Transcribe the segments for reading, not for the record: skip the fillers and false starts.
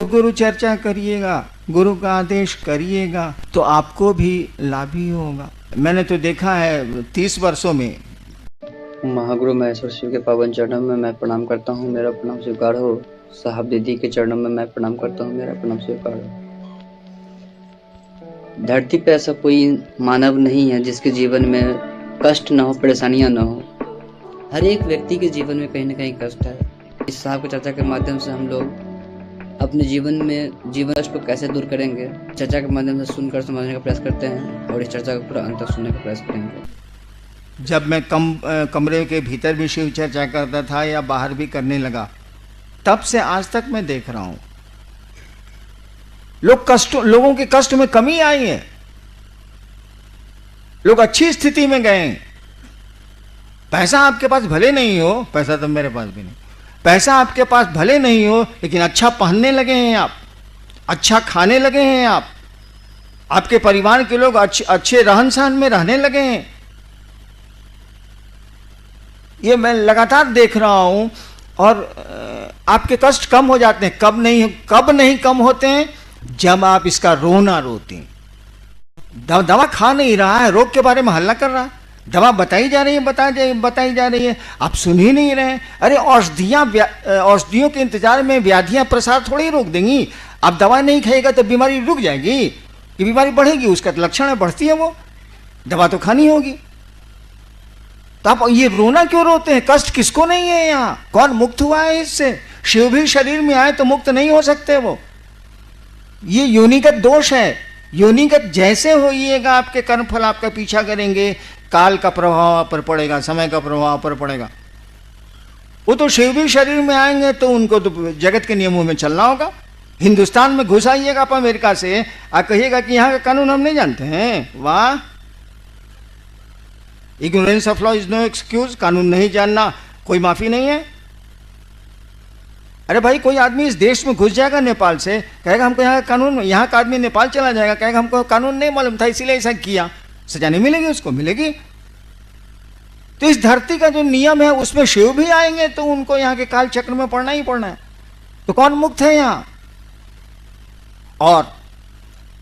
गुरु चर्चा करिएगा, गुरु का आदेश करिएगा तो आपको भी लाभ ही होगा। मैंने तो देखा है 30 वर्षों में। महागुरु महेश्वर शिव के पावन चरणों में मैं प्रणाम करता हूँ, मेरा प्रणाम स्वीकार हो। साहब दीदी के चरणों में मैं प्रणाम करता हूँ, मेरा प्रणाम स्वीकार हो। धरती पे ऐसा कोई मानव नहीं है जिसके जीवन में कष्ट न हो, परेशानियां न हो। हर एक व्यक्ति के जीवन में कहीं ना कहीं कष्ट है। इस साहब की चर्चा के माध्यम से हम लोग अपने जीवन में जीवन कष्ट को कैसे दूर करेंगे, चर्चा के माध्यम से सुनकर समझने का प्रयास करते हैं और इस चर्चा को पूरा अंत तक सुनने का प्रयास करेंगे। जब मैं कमरे के भीतर भी शिव चर्चा करता था या बाहर भी करने लगा, तब से आज तक मैं देख रहा हूं लोगों के कष्ट में कमी आई है, लोग अच्छी स्थिति में गए हैं। पैसा आपके पास भले नहीं हो, पैसा तो मेरे पास भी नहीं, पैसा आपके पास भले नहीं हो, लेकिन अच्छा पहनने लगे हैं आप, अच्छा खाने लगे हैं आप, आपके परिवार के लोग अच्छे रहन सहन में रहने लगे हैं। ये मैं लगातार देख रहा हूं और आपके कष्ट कम हो जाते हैं। कब नहीं कम होते हैं? जब आप इसका रोना रोते हैं। दवा खा नहीं रहा है, रोग के बारे में हल्ला कर रहा है, दवा बताई जा रही है, आप सुन ही नहीं रहे। अरे औषधियों के इंतजार में व्याधियां प्रसार थोड़ी ही रोक देंगी। आप दवा नहीं खाएगा तो बीमारी रुक जाएगी, ये बीमारी बढ़ेगी, उसका लक्षण है बढ़ती है, वो दवा तो खानी होगी। तो आप ये रोना क्यों रोते हैं? कष्ट किसको नहीं है यहाँ? कौन मुक्त हुआ है इससे? शिव भी शरीर में आए तो मुक्त नहीं हो सकते वो। ये योनिगत दोष है। योनिगत जैसे होइएगा आपके कर्मफल आपका पीछा करेंगे, काल का प्रभाव पर पड़ेगा, समय का प्रभाव पर पड़ेगा। वो तो शिव भी शरीर में आएंगे तो उनको तो जगत के नियमों में चलना होगा। हिंदुस्तान में घुस आइएगा आप अमेरिका से, आप कहिएगा कि यहाँ का कानून हम नहीं जानते हैं। वाह, ignorance of law is no excuse. कानून नहीं जानना कोई माफी नहीं है। अरे भाई, कोई आदमी इस देश में घुस जाएगा नेपाल से, कहेगा हमको यहाँ का कानून, यहाँ का आदमी नेपाल चला जाएगा, कहेगा हमको कानून नहीं मालूम था इसीलिए ऐसा किया, सजा नहीं मिलेगी उसको? मिलेगी। तो इस धरती का जो नियम है उसमें शिव भी आएंगे तो उनको यहाँ के काल चक्र में पड़ना ही पड़ना है। तो कौन मुक्त है यहाँ? और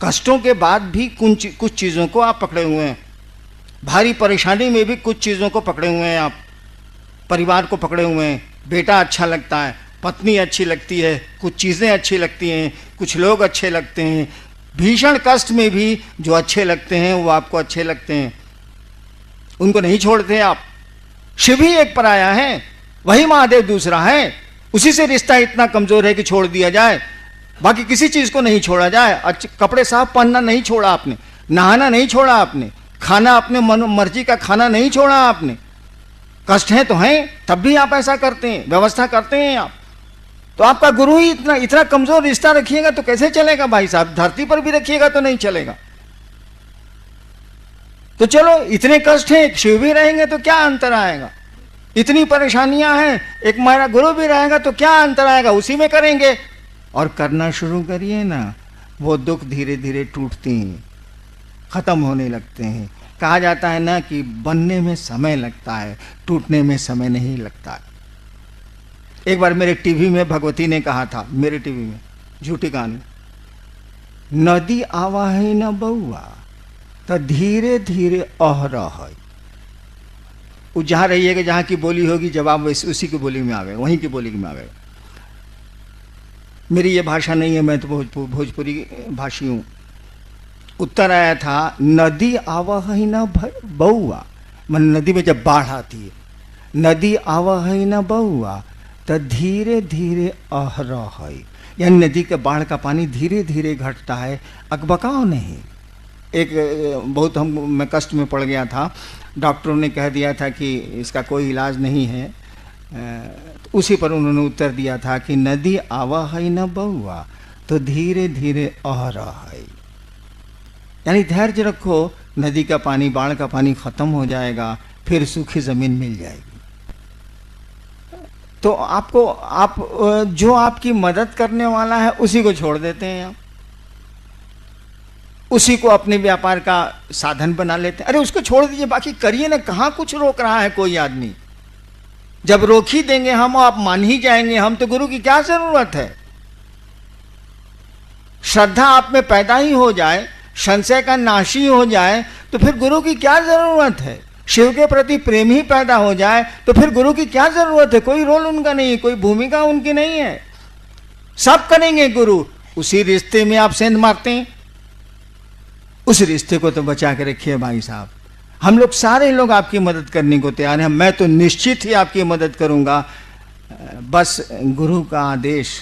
कष्टों के बाद भी कुछ चीजों को आप पकड़े हुए हैं। भारी परेशानी में भी कुछ चीजों को पकड़े हुए हैं आप। परिवार को पकड़े हुए हैं। बेटा अच्छा लगता है, पत्नी अच्छी लगती है, कुछ चीजें अच्छी लगती हैं, कुछ लोग अच्छे लगते हैं। भीषण कष्ट में भी जो अच्छे लगते हैं वो आपको अच्छे लगते हैं, उनको नहीं छोड़ते आप। शिव ही एक पराया है, वही महादेव दूसरा है। उसी से रिश्ता इतना कमजोर है कि छोड़ दिया जाए, बाकी किसी चीज को नहीं छोड़ा जाए। अच्छे कपड़े साफ पहनना नहीं छोड़ा आपने, नहाना नहीं छोड़ा आपने, खाना अपने मर्जी का खाना नहीं छोड़ा आपने। कष्ट है तो हैं, तब भी आप ऐसा करते हैं, व्यवस्था करते हैं आप। तो आपका गुरु ही इतना कमजोर रिश्ता रखिएगा तो कैसे चलेगा भाई साहब? धरती पर भी रखिएगा तो नहीं चलेगा। तो चलो, इतने कष्ट हैं, शिव भी रहेंगे तो क्या अंतर आएगा? इतनी परेशानियां हैं, एक हमारा गुरु भी रहेगा तो क्या अंतर आएगा? उसी में करेंगे। और करना शुरू करिए ना, वो दुख धीरे धीरे टूटते हैं, खत्म होने लगते हैं। कहा जाता है ना कि बनने में समय लगता है, टूटने में समय नहीं लगता है। एक बार मेरे टीवी में भगवती ने कहा था, मेरे टीवी में, झूठी कहानी, नदी आवा है न बउआ तो धीरे धीरे अह रहा है। वो जहां रहिएगा, जहां की बोली होगी, जवाब उसी की बोली में आवेगा, वहीं की बोली में आवेगा। मेरी ये भाषा नहीं है, मैं तो भोजपुरी भाषी हूं। उत्तर आया था, नदी आवा है न बउआ, मन नदी में जब बाढ़ आती है, नदी आवा है न बउआ तो धीरे धीरे अह रहा है। यानी नदी के बाढ़ का पानी धीरे धीरे घटता है, अकबकाओ नहीं। एक बहुत मैं कष्ट में पड़ गया था, डॉक्टरों ने कह दिया था कि इसका कोई इलाज नहीं है। उसी पर उन्होंने उत्तर दिया था कि नदी आवा है न बउआ तो धीरे धीरे अह रहा है। यानी धैर्य रखो, नदी का पानी, बाढ़ का पानी खत्म हो जाएगा, फिर सूखी जमीन मिल जाएगी। तो आप जो आपकी मदद करने वाला है उसी को छोड़ देते हैं आप, उसी को अपने व्यापार का साधन बना लेते हैं। अरे उसको छोड़ दीजिए, बाकी करिए ना। कहाँ कुछ रोक रहा है कोई आदमी? जब रोक ही देंगे हम, आप मान ही जाएंगे हम, तो गुरु की क्या जरूरत है? श्रद्धा आप में पैदा ही हो जाए, संशय का नाश ही हो जाए, तो फिर गुरु की क्या जरूरत है? शिव के प्रति प्रेम ही पैदा हो जाए तो फिर गुरु की क्या जरूरत है? कोई रोल उनका नहीं है, कोई भूमिका उनकी नहीं है, सब करेंगे गुरु। उसी रिश्ते में आप सेंध मारते हैं। उस रिश्ते को तो बचा के रखिए भाई साहब। हम लोग सारे लोग आपकी मदद करने को तैयार हैं, मैं तो निश्चित ही आपकी मदद करूंगा। बस गुरु का आदेश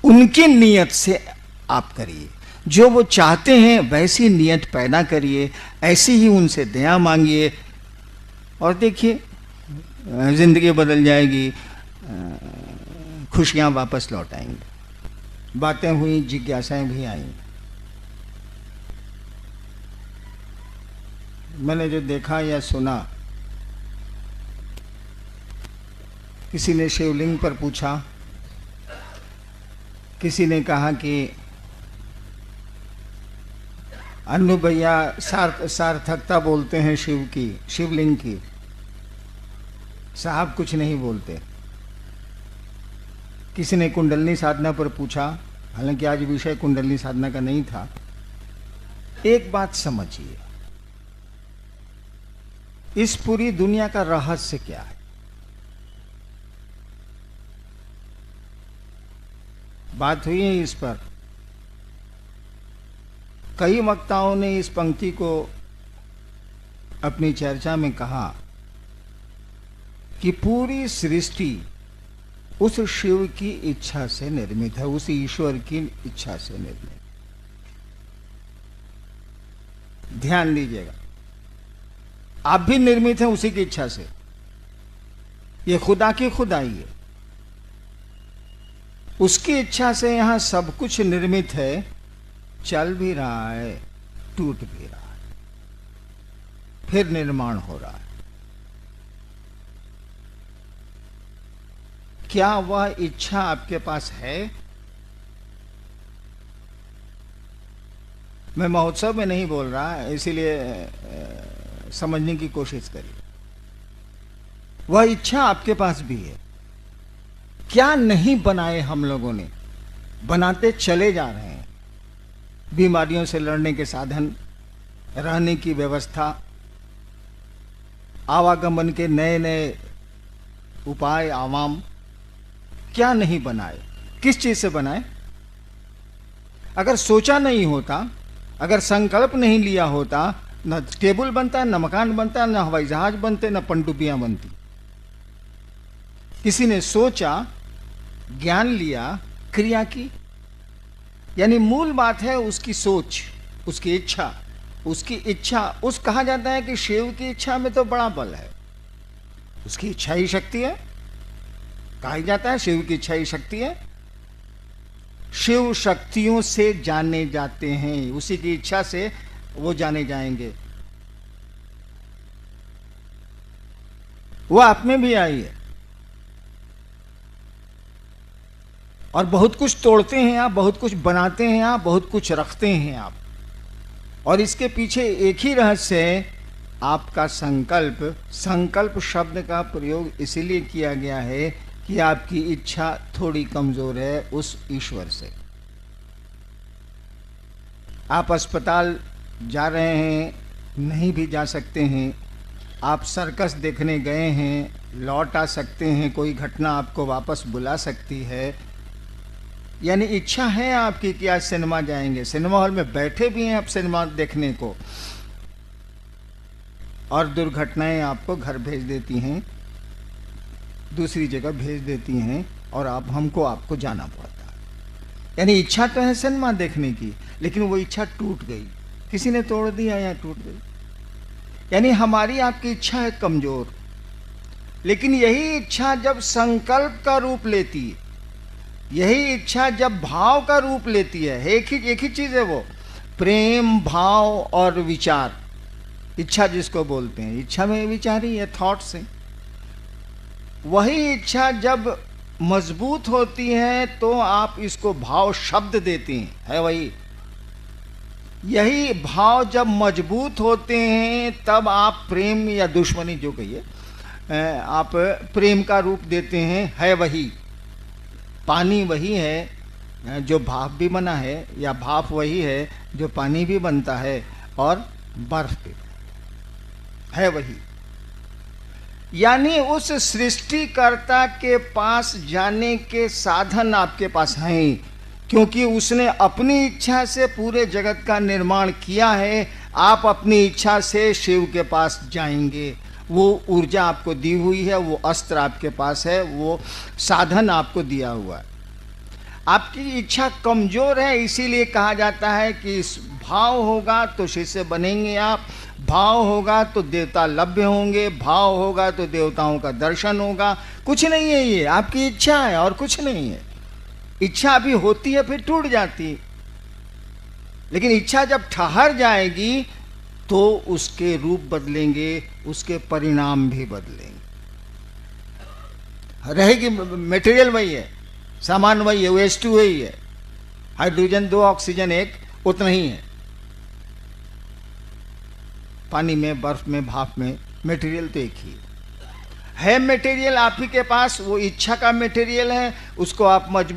उनकी नियत से आप करिए, जो वो चाहते हैं वैसी नियत पैदा करिए, ऐसी ही उनसे दया मांगिए और देखिए जिंदगी बदल जाएगी, खुशियां वापस लौट आएंगी। बातें हुई, जिज्ञासाएं भी आई। मैंने जो देखा या सुना, किसी ने शिवलिंग पर पूछा, किसी ने कहा कि अन्नू भैया सार्थकता बोलते हैं शिव की, शिवलिंग की, साहब कुछ नहीं बोलते। किसी ने कुंडलनी साधना पर पूछा, हालांकि आज विषय कुंडलनी साधना का नहीं था। एक बात समझिए, इस पूरी दुनिया का रहस्य क्या है? बात हुई है इस पर। कई वक्ताओं ने इस पंक्ति को अपनी चर्चा में कहा कि पूरी सृष्टि उस शिव की इच्छा से निर्मित है, उस ईश्वर की इच्छा से निर्मित। ध्यान दीजिएगा, आप भी निर्मित हैं उसी की इच्छा से। ये खुदा की खुदाई है, उसकी इच्छा से यहां सब कुछ निर्मित है, चल भी रहा है, टूट भी रहा है, फिर निर्माण हो रहा है। क्या वह इच्छा आपके पास है? मैं महोत्सव में नहीं बोल रहा, इसीलिए समझने की कोशिश करिए। वह इच्छा आपके पास भी है। क्या नहीं बनाए हम लोगों ने, बनाते चले जा रहे हैं। बीमारियों से लड़ने के साधन, रहने की व्यवस्था, आवागमन के नए नए उपाय, आवाम, क्या नहीं बनाए? किस चीज से बनाए? अगर सोचा नहीं होता, अगर संकल्प नहीं लिया होता, न टेबल बनता, न मकान बनता, न हवाई जहाज बनते, न पनडुब्बियां बनती। किसी ने सोचा, ज्ञान लिया, क्रिया की, यानी मूल बात है उसकी सोच, उसकी इच्छा। उसकी इच्छा, उस कहा जाता है कि शिव की इच्छा में तो बड़ा बल है, उसकी इच्छा ही शक्ति है। कहा जाता है शिव की इच्छा ही शक्ति है। शिव शक्तियों से जाने जाते हैं, उसी की इच्छा से वो जाने जाएंगे। वो आप में भी आई है और बहुत कुछ तोड़ते हैं आप, बहुत कुछ बनाते हैं आप, बहुत कुछ रखते हैं आप। और इसके पीछे एक ही रहस्य है, आपका संकल्प। संकल्प शब्द का प्रयोग इसीलिए किया गया है कि आपकी इच्छा थोड़ी कमजोर है उस ईश्वर से। आप अस्पताल जा रहे हैं, नहीं भी जा सकते हैं। आप सर्कस देखने गए हैं, लौट आ सकते हैं। कोई घटना आपको वापस बुला सकती है। यानी इच्छा है आपकी कि आज सिनेमा जाएंगे, सिनेमा हॉल में बैठे भी हैं आप सिनेमा देखने को, और दुर्घटनाएं आपको घर भेज देती हैं, दूसरी जगह भेज देती हैं, और आपको जाना पड़ता है। यानी इच्छा तो है सिनेमा देखने की, लेकिन वो इच्छा टूट गई, किसी ने तोड़ दिया या टूट गई। यानी हमारी आपकी इच्छा है कमजोर, लेकिन यही इच्छा जब संकल्प का रूप लेती है, यही इच्छा जब भाव का रूप लेती है, एक ही चीज है वो, प्रेम, भाव और विचार। इच्छा जिसको बोलते हैं, इच्छा में विचार ही है, थॉट्स है। वही इच्छा जब मजबूत होती है तो आप इसको भाव शब्द देती हैं, है वही। यही भाव जब मजबूत होते हैं तब आप प्रेम या दुश्मनी जो कहिए, आप प्रेम का रूप देते हैं, है वही। पानी वही है, जो भाप भी बना है, या भाप वही है जो पानी भी बनता है और बर्फ भी है वही। यानी उस सृष्टिकर्ता के पास जाने के साधन आपके पास हैं, क्योंकि उसने अपनी इच्छा से पूरे जगत का निर्माण किया है। आप अपनी इच्छा से शिव के पास जाएंगे। वो ऊर्जा आपको दी हुई है, वो अस्त्र आपके पास है, वो साधन आपको दिया हुआ है। आपकी इच्छा कमजोर है, इसीलिए कहा जाता है कि इस भाव होगा तो शिष्य बनेंगे आप, भाव होगा तो देवता लभ्य होंगे, भाव होगा तो देवताओं का दर्शन होगा। कुछ नहीं है, ये आपकी इच्छा है और कुछ नहीं है। इच्छा अभी होती है फिर टूट जाती, लेकिन इच्छा जब ठहर जाएगी तो उसके रूप बदलेंगे, उसके परिणाम भी बदलेंगे। रहेगी मटेरियल वही है, सामान वही है, वेस्ट वही है, हाइड्रोजन 2 ऑक्सीजन 1 उतना ही है। पानी में, बर्फ में, भाप में मटेरियल तो एक ही है। मटेरियल आप ही के पास, वो इच्छा का मटेरियल है, उसको आप मजबूत